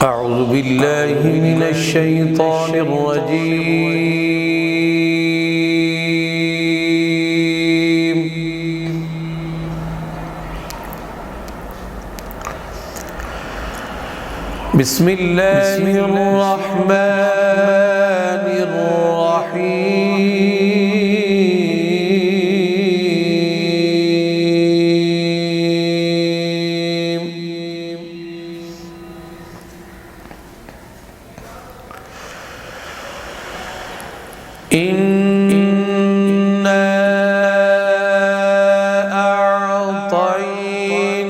أعوذ بالله من الشيطان الرجيم. بسم الله الرحمن الرحيم. إنا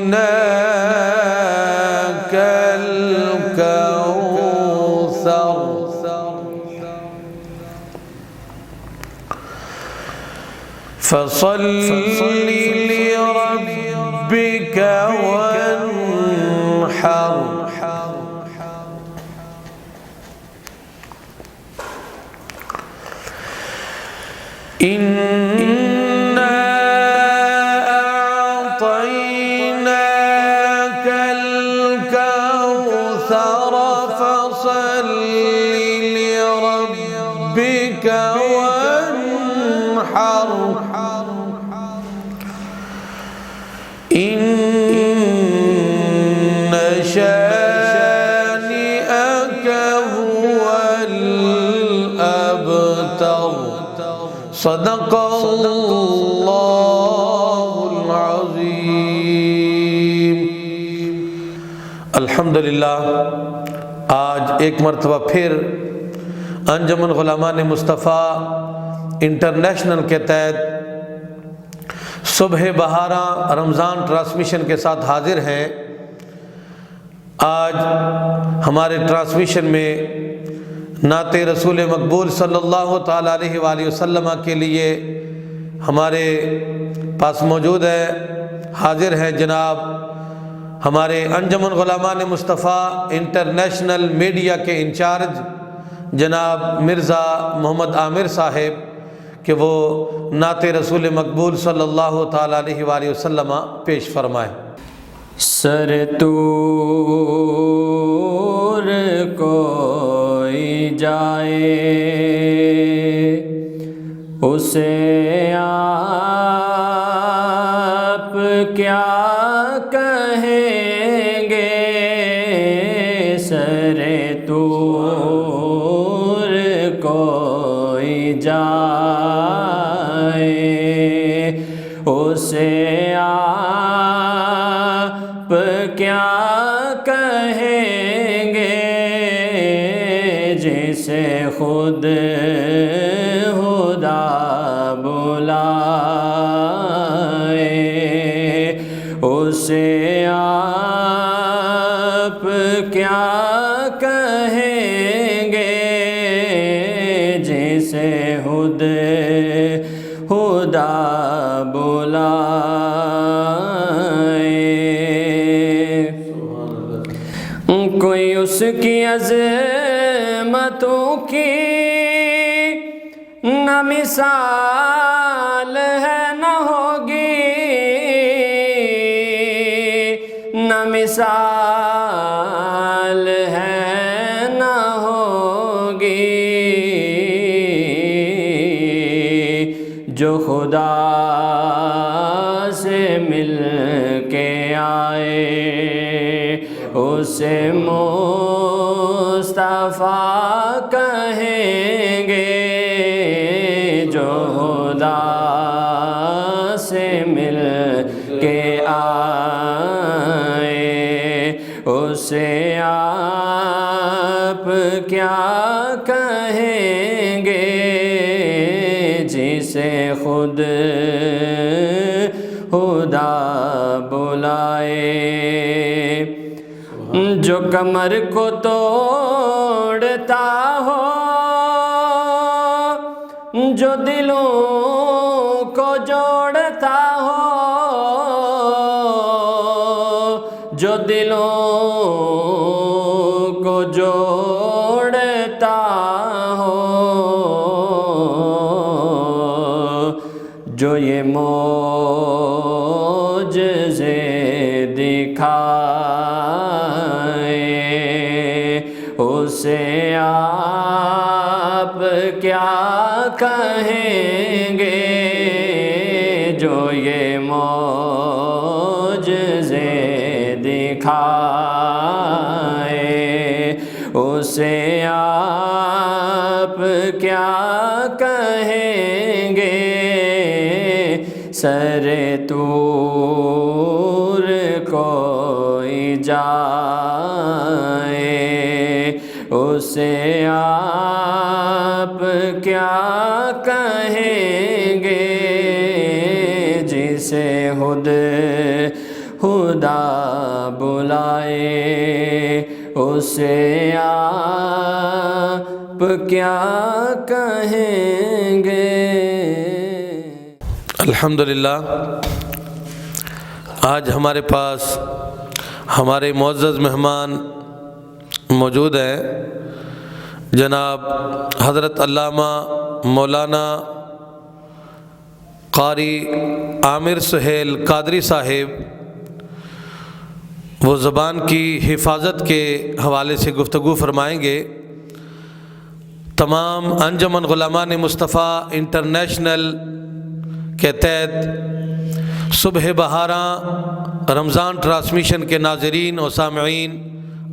أعطيناك الكوثر فصل لربك وانحر. إنا أعطيناك الكوثر فصل لربك وانحر. إن شانئك هو الأبتر. صدق اللہ العظیم. الحمدللہ آج ایک مرتبہ پھر انجمن غلامان مصطفیٰ انٹرنیشنل کے تحت صبح بہارا رمضان ٹرانسمیشن کے ساتھ حاضر ہیں. آج ہمارے ٹرانسمیشن میں نعت رسول مقبول صلی اللہ تعالیٰ علیہ وآلہ وسلم کے لیے ہمارے پاس موجود ہے، حاضر ہیں جناب ہمارے انجمن غلامان مصطفیٰ انٹرنیشنل میڈیا کے انچارج جناب مرزا محمد عامر صاحب کہ وہ نعت رسول مقبول صلی اللہ تعالیٰ علیہ وآلہ وسلم پیش فرمائیں. سر طور کوئی جائے اسے آپ کیا کہیں گے. سر طور کوئی جائے اسے آپ کیا کہیں گے. جسے خود خدا بلائے اسے آپ کیا کہیں گے. جسے خود خدا بلائے. کوئی اس کی عظمتوں کی نہ مثال ہے نہ ہوگی، نہ مثال ہے نہ ہوگی. جو خدا سے مل کے آئے اسے مصطفیٰ کہیں گے. جو خدا سے مل کے آئے اسے آپ کیا کہیں گے. جسے خود خدا بلائے. جو کمر کو توڑتا ہو، جو دلوں کو جوڑتا ہو، جو دلوں کو جوڑتا ہو. جو یہ معجزے دکھائے اسے آپ کیا کہیں گے جو یہ معجزے دکھائے، اسے آپ کیا کہیں گے سر طور کوئی جائے، اسے آپ کیا کہیں گے جسے خدا بلائے، اسے آپ کیا کہیں گے۔ الحمدللہ، آج ہمارے پاس ہمارے معزز مہمان موجود ہیں، جناب حضرت علامہ مولانا قاری عامر سہیل قادری صاحب۔ وہ زبان کی حفاظت کے حوالے سے گفتگو فرمائیں گے۔ تمام انجمن غلامان مصطفیٰ انٹرنیشنل کے تحت صبح بہاراں رمضان ٹرانسمیشن کے ناظرین و سامعین،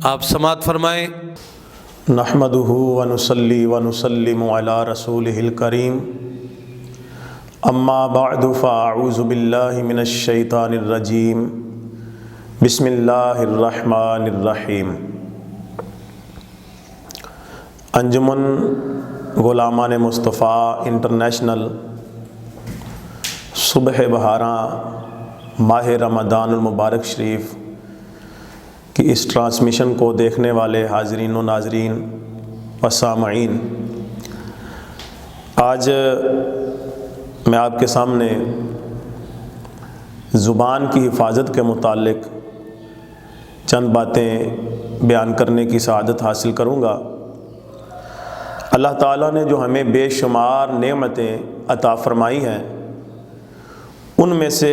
آپ سماعت فرمائیں۔ نحمدہ ونصلی ونسلم علی رسولہ الکریم، اما بعد فاعوذ باللہ من الشیطان الرجیم، بسم اللہ الرحمن الرحیم۔ انجمن غلامان مصطفیٰ انٹرنیشنل صبح بہاراں ماہ رمضان المبارک شریف کی اس ٹرانسمیشن کو دیکھنے والے حاضرین و ناظرین و سامعین، آج میں آپ کے سامنے زبان کی حفاظت کے متعلق چند باتیں بیان کرنے کی سعادت حاصل کروں گا۔ اللہ تعالیٰ نے جو ہمیں بے شمار نعمتیں عطا فرمائی ہیں، ان میں سے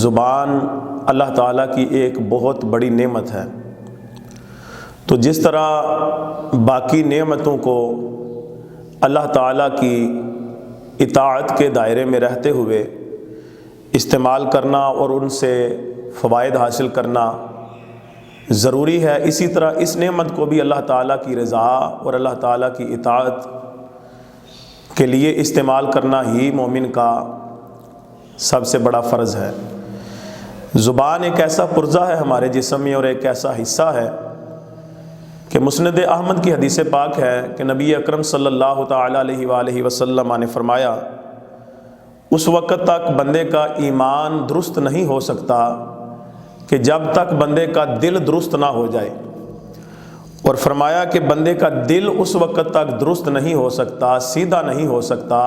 زبان اللہ تعالیٰ کی ایک بہت بڑی نعمت ہے۔ تو جس طرح باقی نعمتوں کو اللہ تعالیٰ کی اطاعت کے دائرے میں رہتے ہوئے استعمال کرنا اور ان سے فوائد حاصل کرنا ضروری ہے، اسی طرح اس نعمت کو بھی اللہ تعالیٰ کی رضا اور اللہ تعالیٰ کی اطاعت کے لیے استعمال کرنا ہی مومن کا سب سے بڑا فرض ہے۔ زبان ایک ایسا پرزہ ہے ہمارے جسم میں اور ایک ایسا حصہ ہے کہ مسند احمد کی حدیث پاک ہے کہ نبی اکرم صلی اللہ تعالیٰ علیہ وآلہ وسلم نے فرمایا، اس وقت تک بندے کا ایمان درست نہیں ہو سکتا کہ جب تک بندے کا دل درست نہ ہو جائے، اور فرمایا کہ بندے کا دل اس وقت تک درست نہیں ہو سکتا، سیدھا نہیں ہو سکتا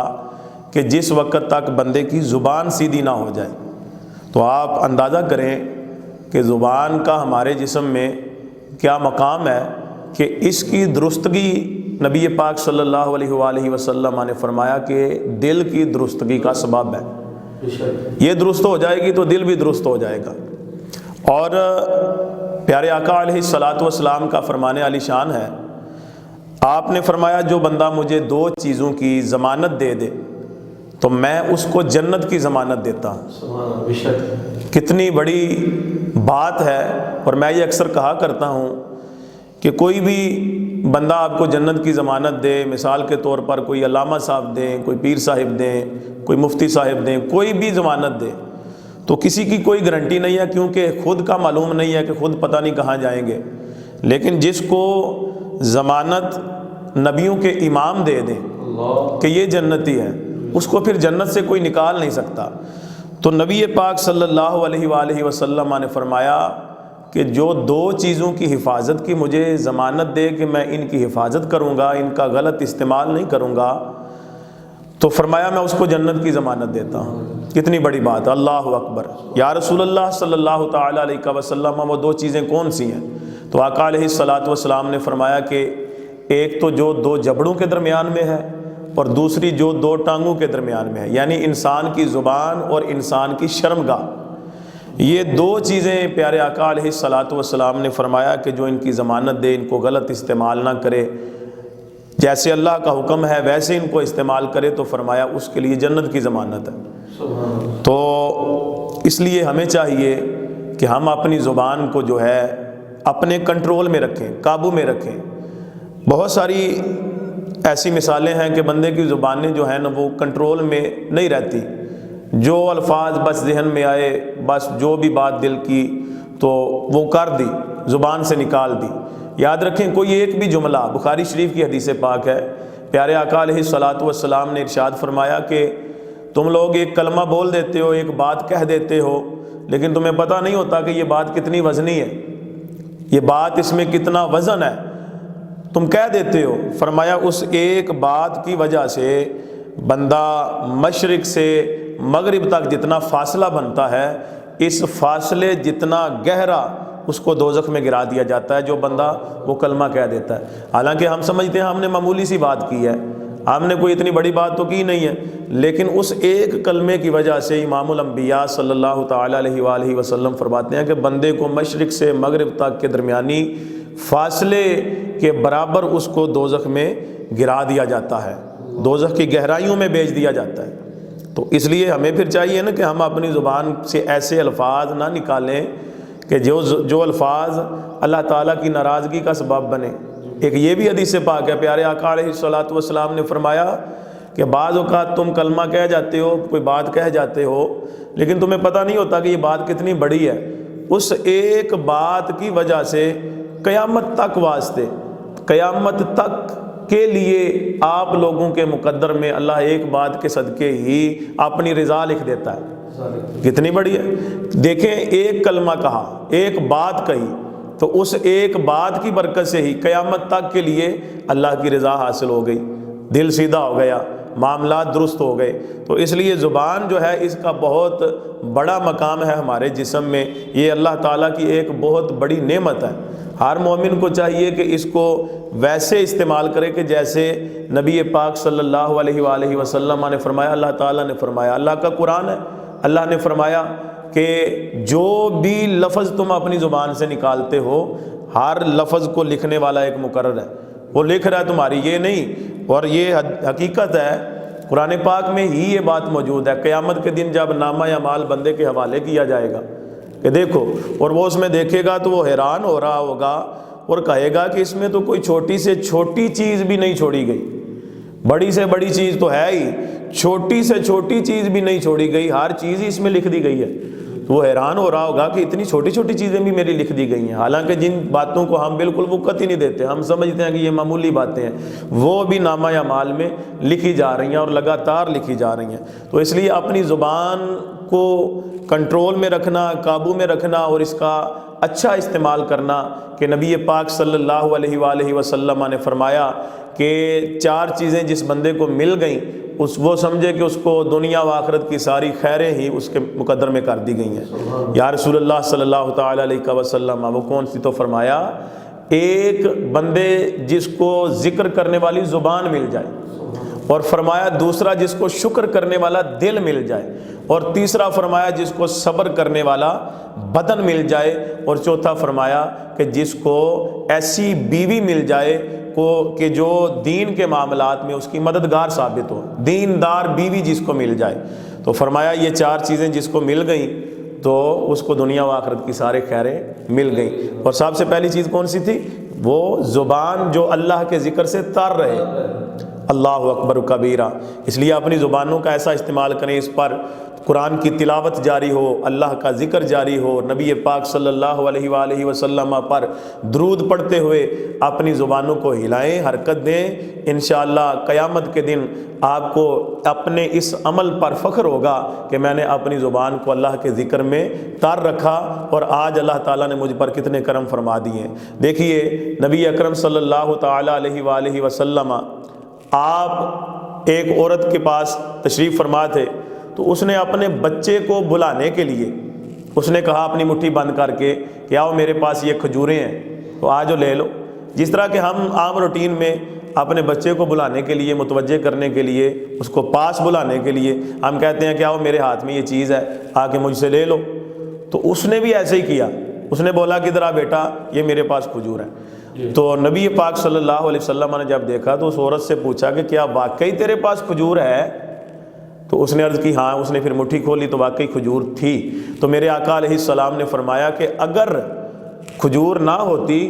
کہ جس وقت تک بندے کی زبان سیدھی نہ ہو جائے۔ تو آپ اندازہ کریں کہ زبان کا ہمارے جسم میں کیا مقام ہے کہ اس کی درستگی نبی پاک صلی اللہ علیہ وآلہ وسلم نے فرمایا کہ دل کی درستگی کا سبب ہے۔ یہ درست ہو جائے گی تو دل بھی درست ہو جائے گا۔ اور پیارے آقا علیہ الصلاۃ والسلام کا فرمان عالی شان ہے، آپ نے فرمایا جو بندہ مجھے دو چیزوں کی ضمانت دے دے تو میں اس کو جنت کی ضمانت دیتا ہوں۔ کتنی بڑی بات ہے، اور میں یہ اکثر کہا کرتا ہوں کہ کوئی بھی بندہ آپ کو جنت کی ضمانت دے، مثال کے طور پر کوئی علامہ صاحب دیں، کوئی پیر صاحب دیں، کوئی مفتی صاحب دیں، کوئی بھی ضمانت دے تو کسی کی کوئی گارنٹی نہیں ہے، کیونکہ خود کا معلوم نہیں ہے کہ خود پتہ نہیں کہاں جائیں گے۔ لیکن جس کو ضمانت نبیوں کے امام دے دیں کہ یہ جنتی ہے، اس کو پھر جنت سے کوئی نکال نہیں سکتا۔ تو نبی پاک صلی اللہ علیہ وآلہ وسلم نے فرمایا کہ جو دو چیزوں کی حفاظت کی مجھے ضمانت دے کہ میں ان کی حفاظت کروں گا، ان کا غلط استعمال نہیں کروں گا، تو فرمایا میں اس کو جنت کی ضمانت دیتا ہوں۔ کتنی بڑی بات، اللہ اکبر۔ یا رسول اللہ صلی اللہ تعالیٰ علیہ وسلم، وہ دو چیزیں کون سی ہیں؟ تو آقا علیہ الصلاۃ والسلام نے فرمایا کہ ایک تو جو دو جبڑوں کے درمیان میں ہے، اور دوسری جو دو ٹانگوں کے درمیان میں ہے، یعنی انسان کی زبان اور انسان کی شرمگاہ۔ یہ دو چیزیں پیارے آقا علیہ الصلاۃ والسلام نے فرمایا کہ جو ان کی ضمانت دے، ان کو غلط استعمال نہ کرے، جیسے اللہ کا حکم ہے ویسے ان کو استعمال کرے، تو فرمایا اس کے لیے جنت کی ضمانت ہے۔ تو اس لیے ہمیں چاہیے کہ ہم اپنی زبان کو جو ہے اپنے کنٹرول میں رکھیں، قابو میں رکھیں۔ بہت ساری ایسی مثالیں ہیں کہ بندے کی زبانیں جو ہیں نا وہ کنٹرول میں نہیں رہتی، جو الفاظ بس ذہن میں آئے، بس جو بھی بات دل کی تو وہ کر دی، زبان سے نکال دی۔ یاد رکھیں کوئی ایک بھی جملہ، بخاری شریف کی حدیث پاک ہے، پیارے آقا علیہ الصلاۃ والسلام نے ارشاد فرمایا کہ تم لوگ ایک کلمہ بول دیتے ہو، ایک بات کہہ دیتے ہو، لیکن تمہیں پتہ نہیں ہوتا کہ یہ بات کتنی وزنی ہے، یہ بات اس میں کتنا وزن ہے، تم کہہ دیتے ہو۔ فرمایا اس ایک بات کی وجہ سے بندہ مشرق سے مغرب تک جتنا فاصلہ بنتا ہے، اس فاصلے جتنا گہرا اس کو دوزخ میں گرا دیا جاتا ہے جو بندہ وہ کلمہ کہہ دیتا ہے۔ حالانکہ ہم سمجھتے ہیں ہم نے معمولی سی بات کی ہے، ہم نے کوئی اتنی بڑی بات تو کی نہیں ہے، لیکن اس ایک کلمے کی وجہ سے امام الانبیاء صلی اللہ تعالیٰ علیہ وآلہ وسلم فرماتے ہیں کہ بندے کو مشرق سے مغرب تک کے درمیانی فاصلے کے برابر اس کو دوزخ میں گرا دیا جاتا ہے، دوزخ کی گہرائیوں میں بھیج دیا جاتا ہے۔ تو اس لیے ہمیں پھر چاہیے نا کہ ہم اپنی زبان سے ایسے الفاظ نہ نکالیں کہ جو الفاظ اللہ تعالیٰ کی ناراضگی کا سبب بنے۔ ایک یہ بھی حدیث پاک ہے، پیارے آقا علیہ الصلوۃ والسلام نے فرمایا کہ بعض اوقات تم کلمہ کہہ جاتے ہو، کوئی بات کہہ جاتے ہو، لیکن تمہیں پتہ نہیں ہوتا کہ یہ بات کتنی بڑی ہے۔ اس ایک بات کی وجہ سے قیامت تک واسطے، قیامت تک کے لیے آپ لوگوں کے مقدر میں اللہ ایک بات کے صدقے ہی اپنی رضا لکھ دیتا ہے۔ کتنی بڑی ہے، دیکھیں ایک کلمہ کہا، ایک بات کہی، تو اس ایک بات کی برکت سے ہی قیامت تک کے لیے اللہ کی رضا حاصل ہو گئی، دل سیدھا ہو گیا، معاملات درست ہو گئے۔ تو اس لیے زبان جو ہے اس کا بہت بڑا مقام ہے ہمارے جسم میں، یہ اللہ تعالیٰ کی ایک بہت بڑی نعمت ہے۔ ہر مومن کو چاہیے کہ اس کو ویسے استعمال کرے کہ جیسے نبی پاک صلی اللہ علیہ وآلہ وسلم نے فرمایا، اللہ تعالیٰ نے فرمایا، اللہ کا قرآن ہے، اللہ نے فرمایا کہ جو بھی لفظ تم اپنی زبان سے نکالتے ہو، ہر لفظ کو لکھنے والا ایک مقرر ہے، وہ لکھ رہا ہے تمہاری، یہ نہیں۔ اور یہ حقیقت ہے، قرآن پاک میں ہی یہ بات موجود ہے۔ قیامت کے دن جب نامہ اعمال بندے کے حوالے کیا جائے گا کہ دیکھو، اور وہ اس میں دیکھے گا تو وہ حیران ہو رہا ہوگا اور کہے گا کہ اس میں تو کوئی چھوٹی سے چھوٹی چیز بھی نہیں چھوڑی گئی، بڑی سے بڑی چیز تو ہے ہی، چھوٹی سے چھوٹی چیز بھی نہیں چھوڑی گئی، ہر چیز ہی اس میں لکھ دی گئی ہے۔ تو وہ حیران ہو رہا ہوگا کہ اتنی چھوٹی چھوٹی چیزیں بھی میری لکھ دی گئی ہیں، حالانکہ جن باتوں کو ہم بالکل وقت ہی نہیں دیتے، ہم سمجھتے ہیں کہ یہ معمولی باتیں ہیں، وہ بھی نامہ اعمال میں لکھی جا رہی ہیں اور لگاتار لکھی جا رہی ہیں۔ تو اس لیے اپنی زبان کو کنٹرول میں رکھنا، قابو میں رکھنا اور اس کا اچھا استعمال کرنا، کہ نبی پاک صلی اللہ علیہ وآلہ وسلم نے فرمایا کہ 4 چیزیں جس بندے کو مل گئیں وہ سمجھے کہ اس کو دنیا و آخرت کی ساری خیریں ہی اس کے مقدر میں کر دی گئی ہیں۔ یا رسول اللہ صلی اللہ تعالیٰ علیہ وسلم، وہ کون سی؟ تو فرمایا ایک بندے جس کو ذکر کرنے والی زبان مل جائے، اور فرمایا دوسرا جس کو شکر کرنے والا دل مل جائے، اور تیسرا فرمایا جس کو صبر کرنے والا بدن مل جائے، اور چوتھا فرمایا کہ جس کو ایسی بیوی مل جائے کہ جو دین کے معاملات میں اس کی مددگار ثابت ہو، دیندار بیوی جس کو مل جائے۔ تو فرمایا یہ 4 چیزیں جس کو مل گئیں تو اس کو دنیا و آخرت کی سارے خیریں مل گئیں۔ اور سب سے پہلی چیز کون سی تھی؟ وہ زبان جو اللہ کے ذکر سے تر رہے، اللہ اکبر کبیرہ۔ اس لیے اپنی زبانوں کا ایسا استعمال کریں، اس پر قرآن کی تلاوت جاری ہو، اللہ کا ذکر جاری ہو، نبی پاک صلی اللہ علیہ وآلہ وسلم پر درود پڑھتے ہوئے اپنی زبانوں کو ہلائیں، حرکت دیں۔ انشاءاللہ قیامت کے دن آپ کو اپنے اس عمل پر فخر ہوگا کہ میں نے اپنی زبان کو اللہ کے ذکر میں تار رکھا، اور آج اللہ تعالیٰ نے مجھ پر کتنے کرم فرما دیے ہیں۔ دیکھیے نبی اکرم صلی اللہ تعالیٰ علیہ وآلہ وسلم، آپ ایک عورت کے پاس تشریف فرما تھے، تو اس نے اپنے بچے کو بلانے کے لیے اس نے کہا اپنی مٹھی بند کر کے کہ آؤ میرے پاس یہ کھجوریں ہیں، تو آجو لے لو۔ جس طرح کہ ہم عام روٹین میں اپنے بچے کو بلانے کے لیے، متوجہ کرنے کے لیے، اس کو پاس بلانے کے لیے ہم کہتے ہیں کہ آؤ میرے ہاتھ میں یہ چیز ہے، آ کے مجھ سے لے لو۔ تو اس نے بھی ایسے ہی کیا، اس نے بولا کہ ذرا بیٹا یہ میرے پاس کھجور ہے۔ تو نبی پاک صلی اللہ علیہ وسلم نے جب دیکھا تو اس عورت سے پوچھا کہ کیا واقعی تیرے پاس کھجور ہے؟ تو اس نے عرض کی ہاں۔ اس نے پھر مٹھی کھولی تو واقعی کھجور تھی۔ تو میرے آقا علیہ السلام نے فرمایا کہ اگر کھجور نہ ہوتی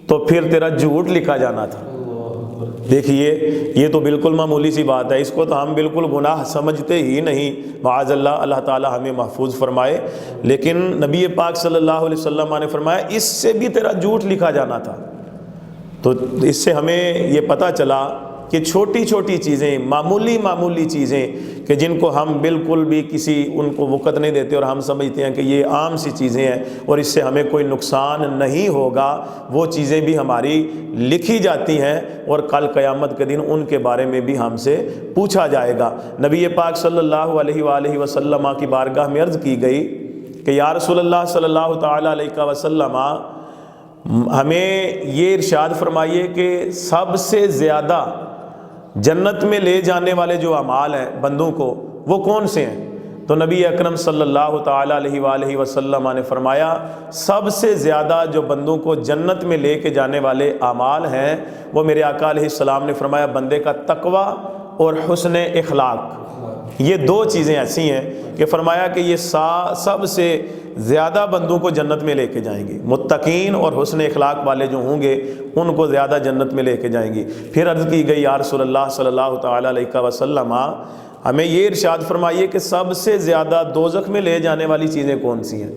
تو پھر تیرا جھوٹ لکھا جانا تھا۔ دیکھیے یہ تو بالکل معمولی سی بات ہے، اس کو تو ہم بالکل گناہ سمجھتے ہی نہیں، معاذ اللہ، اللہ تعالی ہمیں محفوظ فرمائے۔ لیکن نبی پاک صلی اللہ علیہ وسلم نے فرمایا اس سے بھی تیرا جھوٹ لکھا جانا تھا۔ تو اس سے ہمیں یہ پتہ چلا کہ چھوٹی چھوٹی چیزیں، معمولی چیزیں کہ جن کو ہم بالکل بھی ان کو وقت نہیں دیتے اور ہم سمجھتے ہیں کہ یہ عام سی چیزیں ہیں اور اس سے ہمیں کوئی نقصان نہیں ہوگا، وہ چیزیں بھی ہماری لکھی جاتی ہیں اور کل قیامت کے دن ان کے بارے میں بھی ہم سے پوچھا جائے گا۔ نبی پاک صلی اللہ علیہ وآلہ وسلم کی بارگاہ میں عرض کی گئی کہ یا رسول اللہ صلی اللہ تعالیٰ علیہ وسلم، ہمیں یہ ارشاد فرمائیے کہ سب سے زیادہ جنت میں لے جانے والے جو اعمال ہیں بندوں کو وہ کون سے ہیں؟ تو نبی اکرم صلی اللہ تعالیٰ علیہ وآلہ وسلم نے فرمایا سب سے زیادہ جو بندوں کو جنت میں لے کے جانے والے اعمال ہیں وہ میرے آقا علیہ السلام نے فرمایا بندے کا تقوی اور حسن اخلاق۔ یہ دو چیزیں ایسی ہیں کہ فرمایا کہ یہ سب سے زیادہ بندوں کو جنت میں لے کے جائیں گے، متقین اور حسن اخلاق والے جو ہوں گے ان کو زیادہ جنت میں لے کے جائیں گی۔ پھر عرض کی گئی یا رسول اللہ صلی اللہ تعالیٰ علیہ وسلم، ہمیں یہ ارشاد فرمائیے کہ سب سے زیادہ دوزخ میں لے جانے والی چیزیں کون سی ہیں؟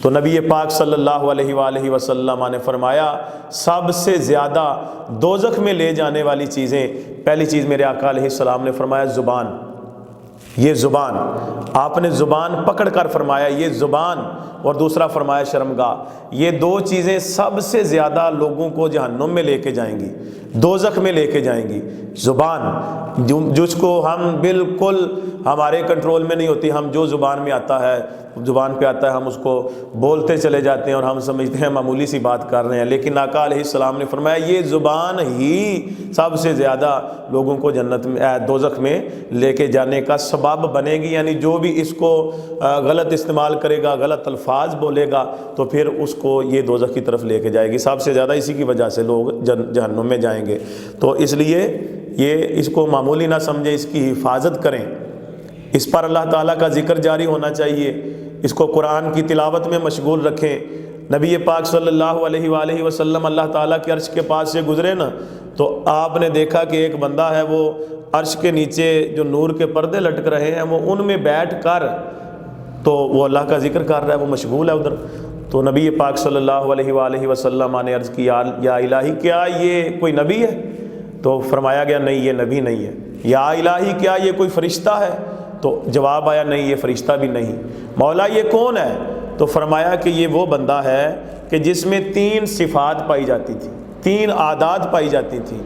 تو نبی پاک صلی اللہ علیہ وآلہ وسلم نے فرمایا سب سے زیادہ دوزخ میں لے جانے والی چیزیں، پہلی چیز میرے آقا علیہ السلام نے فرمایا زبان۔ یہ زبان، آپ نے زبان پکڑ کر فرمایا یہ زبان، اور دوسرا فرمایا شرمگاہ۔ یہ دو چیزیں سب سے زیادہ لوگوں کو جہنم میں لے کے جائیں گی، دوزخ میں لے کے جائیں گی۔ زبان جس کو ہم بالکل ہمارے کنٹرول میں نہیں ہوتی، ہم جو زبان میں آتا ہے زبان پہ آتا ہے ہم اس کو بولتے چلے جاتے ہیں اور ہم سمجھتے ہیں معمولی سی بات کر رہے ہیں، لیکن آقا علیہ السلام نے فرمایا یہ زبان ہی سب سے زیادہ لوگوں کو جنت میں دوزخ میں لے کے جانے کا سبب بنے گی۔ یعنی جو بھی اس کو غلط استعمال کرے گا، غلط الفاظ بولے گا تو پھر اس کو یہ دوزخ کی طرف لے کے جائے گی۔ سب سے زیادہ اسی کی وجہ سے لوگ جہنم میں جائیں گے۔ تو اس لیے یہ اس کو معمولی نہ سمجھیں، اس کی حفاظت کریں، اس پر اللہ تعالیٰ کا ذکر جاری ہونا چاہیے، اس کو قرآن کی تلاوت میں مشغول رکھیں۔ نبی پاک صلی اللہ علیہ وآلہ وسلم اللہ تعالیٰ کے عرش کے پاس سے گزرے نا تو آپ نے دیکھا کہ ایک بندہ ہے وہ عرش کے نیچے جو نور کے پردے لٹک رہے ہیں وہ ان میں بیٹھ کر تو وہ اللہ کا ذکر کر رہا ہے، وہ مشغول ہے ادھر۔ تو نبی پاک صلی اللہ علیہ وآلہ وسلم نے عرض کی یا الہی کیا یہ کوئی نبی ہے؟ تو فرمایا گیا نہیں یہ نبی نہیں ہے۔ یا الہی کیا یہ کوئی فرشتہ ہے؟ تو جواب آیا نہیں یہ فرشتہ بھی نہیں۔ مولا یہ کون ہے؟ تو فرمایا کہ یہ وہ بندہ ہے کہ جس میں 3 صفات پائی جاتی تھی، 3 عادات پائی جاتی تھی،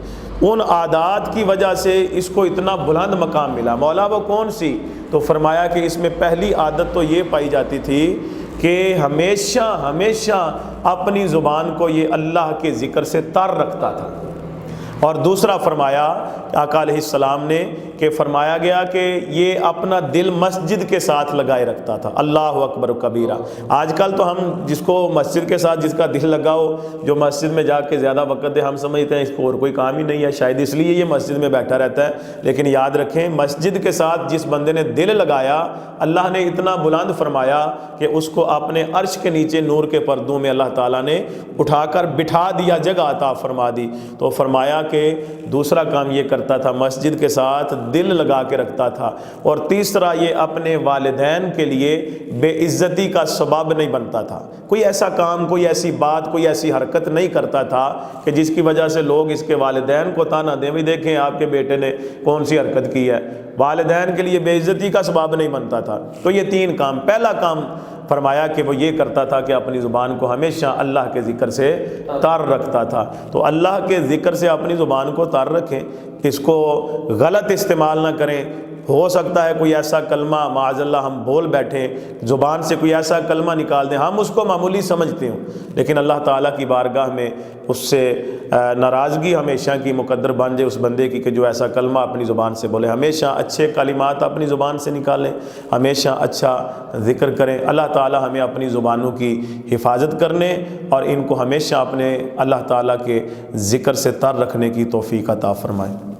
ان عادات کی وجہ سے اس کو اتنا بلند مقام ملا۔ مولا وہ کون سی؟ تو فرمایا کہ اس میں پہلی عادت تو یہ پائی جاتی تھی کہ ہمیشہ اپنی زبان کو یہ اللہ کے ذکر سے تر رکھتا تھا، اور دوسرا فرمایا آقا علیہ السلام نے کہ فرمایا گیا کہ یہ اپنا دل مسجد کے ساتھ لگائے رکھتا تھا۔ اللہ اکبر کبیرہ۔ آج کل تو ہم جس کو مسجد کے ساتھ جس کا دل لگا ہو، جو مسجد میں جا کے زیادہ وقت دے، ہم سمجھتے ہیں اس کو اور کوئی کام ہی نہیں ہے، شاید اس لیے یہ مسجد میں بیٹھا رہتا ہے۔ لیکن یاد رکھیں مسجد کے ساتھ جس بندے نے دل لگایا اللہ نے اتنا بلند فرمایا کہ اس کو اپنے عرش کے نیچے نور کے پردوں میں اللہ تعالیٰ نے اٹھا کر بٹھا دیا، جگہ عطا فرما دی۔ تو فرمایا کہ دوسرا کام یہ کرتا تھا مسجد کے ساتھ دل لگا کے رکھتا تھا، اور تیسرا یہ اپنے والدین کے لیے بے عزتی کا سبب نہیں بنتا تھا۔ کوئی ایسا کام، کوئی ایسی بات، کوئی ایسی حرکت نہیں کرتا تھا کہ جس کی وجہ سے لوگ اس کے والدین کو تانا دیں، بھی دیکھیں آپ کے بیٹے نے کون سی حرکت کی ہے، والدین کے لیے بے عزتی کا سبب نہیں بنتا تھا۔ تو یہ 3 کام، پہلا کام فرمایا کہ وہ یہ کرتا تھا کہ اپنی زبان کو ہمیشہ اللہ کے ذکر سے تار رکھتا تھا۔ تو اللہ کے ذکر سے اپنی زبان کو تار رکھیں، اس کو غلط استعمال نہ کریں، ہو سکتا ہے کوئی ایسا کلمہ معاذ اللہ ہم بول بیٹھیں، زبان سے کوئی ایسا کلمہ نکال دیں، ہم اس کو معمولی سمجھتے ہوں، لیکن اللہ تعالیٰ کی بارگاہ میں اس سے ناراضگی ہمیشہ کی مقدر بن جائے اس بندے کی کہ جو ایسا کلمہ اپنی زبان سے بولے۔ ہمیشہ اچھے کلمات اپنی زبان سے نکالیں، ہمیشہ اچھا ذکر کریں۔ اللہ تعالیٰ ہمیں اپنی زبانوں کی حفاظت کرنے اور ان کو ہمیشہ اپنے اللہ تعالیٰ کے ذکر سے تر رکھنے کی توفیق عطا فرمائے۔